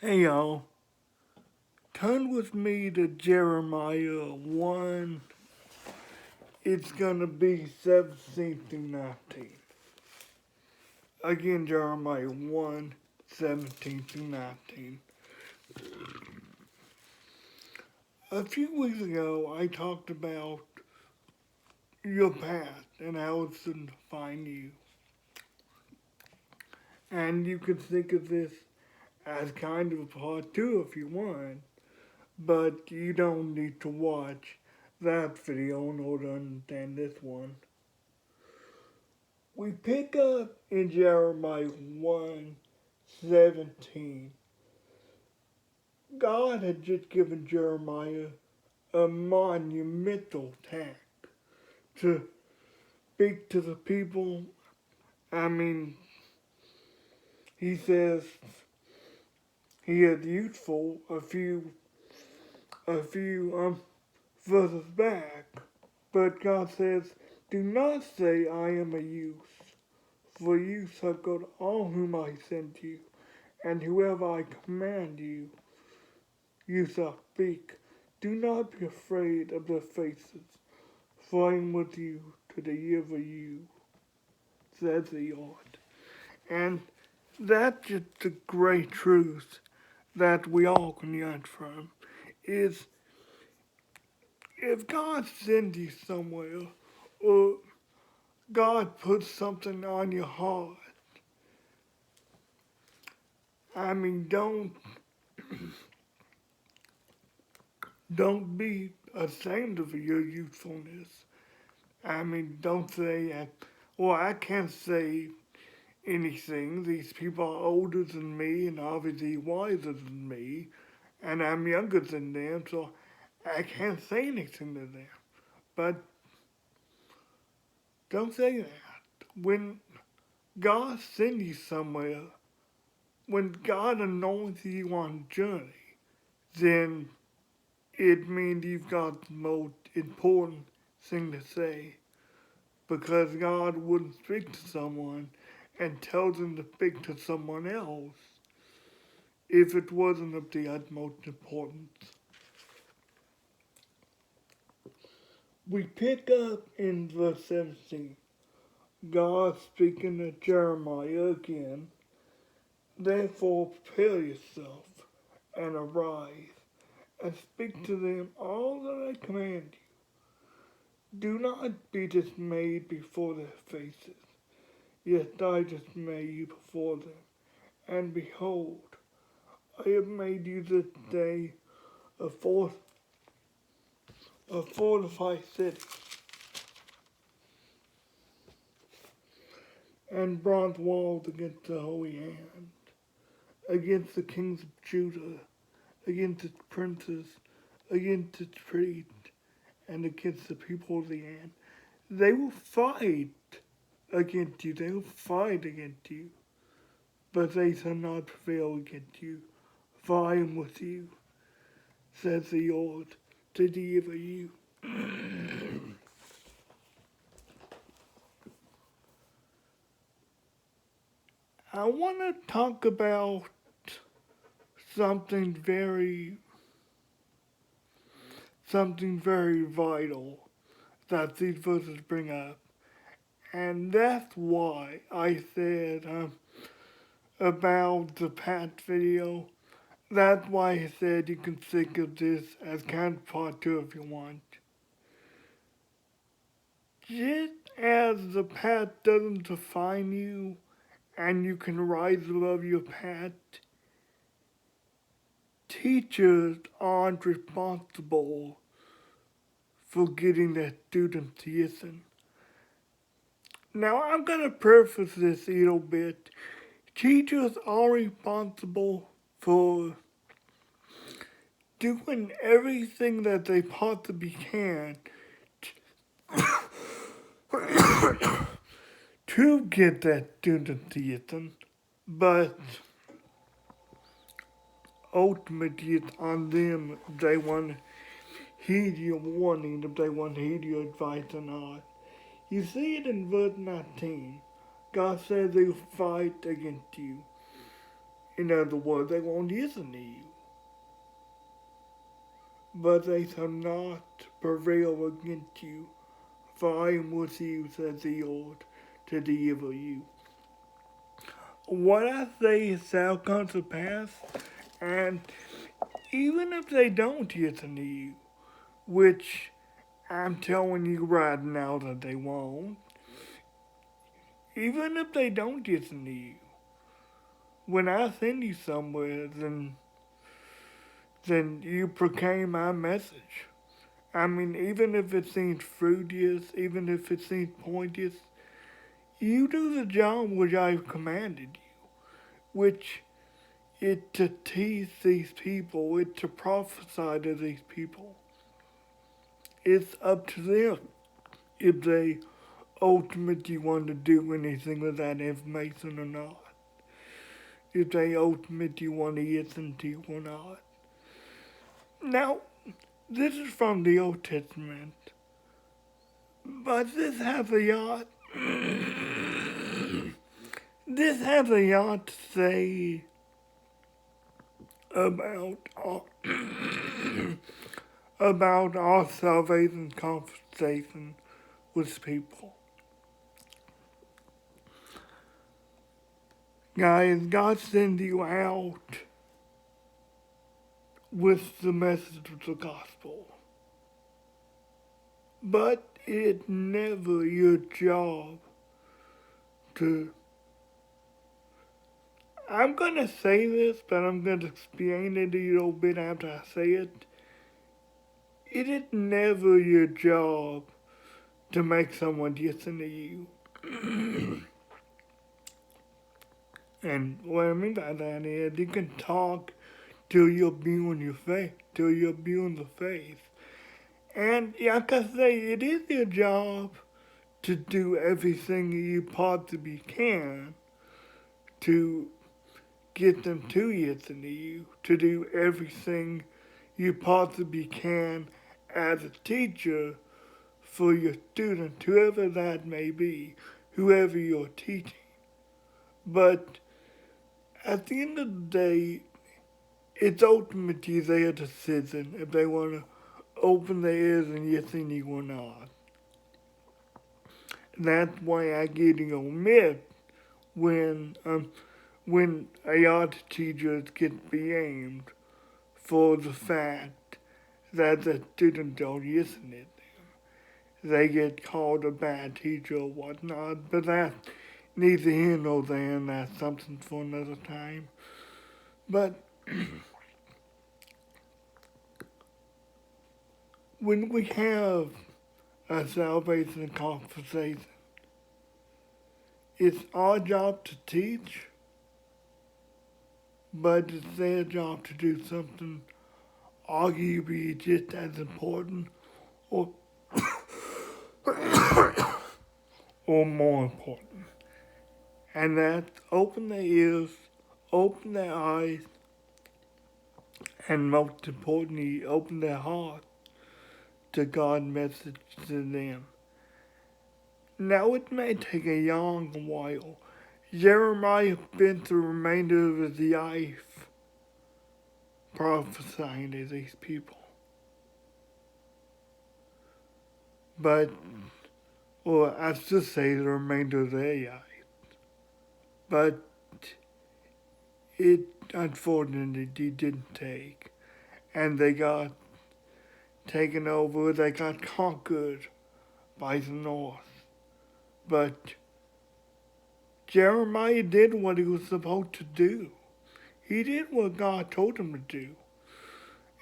Hey y'all, turn with me to Jeremiah 1. It's gonna be 17 through 19. Again, Jeremiah 1, 17 through 19. A few weeks ago, I talked about your path and how it's to define you. And you could think of this as kind of a part two if you want, but you don't need to watch that video in order to understand this one. We pick up in Jeremiah 1:17. God had just given Jeremiah a monumental task to speak to the people. I mean, he says he is useful a few verses back, but God says, "Do not say I am a youth, for you shall go to all whom I send you, and whoever I command you, you shall speak. Do not be afraid of their faces, for I am with you to deliver you, says the Lord." And that's just the great truth that we all can learn from, is if God sends you somewhere, or God puts something on your heart, I mean, don't be ashamed of your youthfulness. I mean, don't say, well, I can't say anything. These people are older than me and obviously wiser than me, and I'm younger than them, so I can't say anything to them. But don't say that. When God sends you somewhere, when God anoints you on a journey, then it means you've got the most important thing to say, because God wouldn't speak to someone and tell them to speak to someone else if it wasn't of the utmost importance. We pick up in verse 17, God speaking to Jeremiah again, "Therefore prepare yourself and arise and speak to them all that I command you. Do not be dismayed before their faces, yet I dismay you before them. And behold, I have made you this day a, a fortified city, and bronze walls against the Holy Hand, against the kings of Judah, against its princes, against its priests, and against the people of the land. They will fight against you, they will fight against you, but they shall not prevail against you, for I am with you, says the Lord, to deliver you." I want to talk about something very, something very vital that these verses bring up. And that's why I said about the past video. That's why I said you can think of this as kind of part two if you want. Just as the past doesn't define you and you can rise above your past, teachers aren't responsible for getting their students to listen. Now I'm going to preface this a little bit. Teachers are responsible for doing everything that they possibly can to get that student to listen, but ultimately it's on them if they want to heed your warning, if they want to heed your advice or not. You see it in verse 19. God says they will fight against you. In other words, they won't listen to you. But they shall not prevail against you, for I am with you, says the Lord, to deliver you. What I say shall come to pass, and even if they don't listen to you, which I'm telling you right now that they won't, even if they don't listen to you, when I send you somewhere, then you proclaim my message. I mean, even if it seems fruitless, even if it seems pointless, you do the job which I've commanded you, which is to teach these people, it's to prophesy to these people. It's up to them if they ultimately want to do anything with that information or not. If they ultimately want to listen to you or not. Now, this is from the Old Testament, but this has a lot. This has a lot to say about about our salvation conversation with people. Guys, God sends you out with the message of the gospel. But it's never your job to... I'm going to say this, but I'm going to explain it a little bit after I say it. It is never your job to make someone listen to you. And what I mean by that is you can talk till you're blue in your face, till you're blue in the face. And like I say, it is your job to do everything you possibly can to get them to listen to you, to do everything you possibly can as a teacher for your student, whoever that may be, whoever you're teaching. But at the end of the day, it's ultimately their decision if they want to open their ears and listen to you or not. That's why I get omit when a lot of teachers get blamed for the fact that the students don't listen to them. They get called a bad teacher or whatnot, but that's neither here nor there, and that's something for another time. But when we have a salvation conversation, it's our job to teach, but it's their job to do something arguably just as important or or more important. And that's open their ears, open their eyes, and most importantly, open their heart to God's message to them. Now it may take a long while. Jeremiah spent the remainder of his life prophesying to these people. But, or I should say the remainder of their life. But it unfortunately didn't take. And they got taken over, they got conquered by the North. But Jeremiah did what he was supposed to do. He did what God told him to do.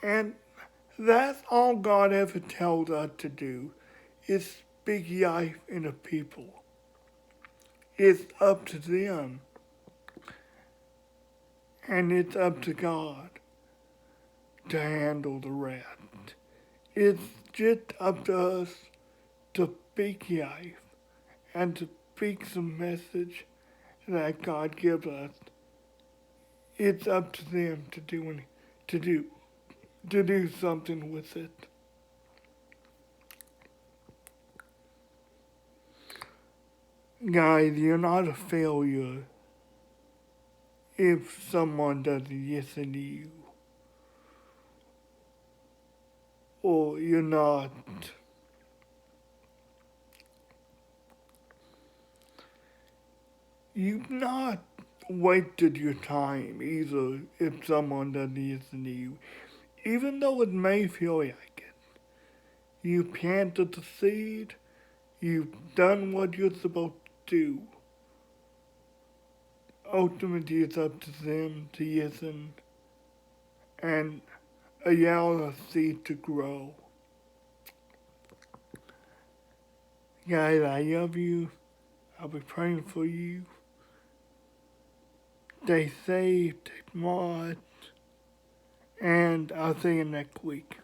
And that's all God ever tells us to do, is speak life into people. It's up to them. And it's up to God to handle the rest. It's just up to us to speak life and to speak the message that God gives us. It's up to them to do something with it. Guys, you're not a failure if someone doesn't listen to you, or you've not wasted your time either if someone doesn't listen to you. Even though it may feel like it. You planted the seed, you've done what you're supposed to do. Ultimately, it's up to them to listen and allow the seed to grow. Guys, I love you. I'll be praying for you. Stay safe, stay smart, and I'll see you next week.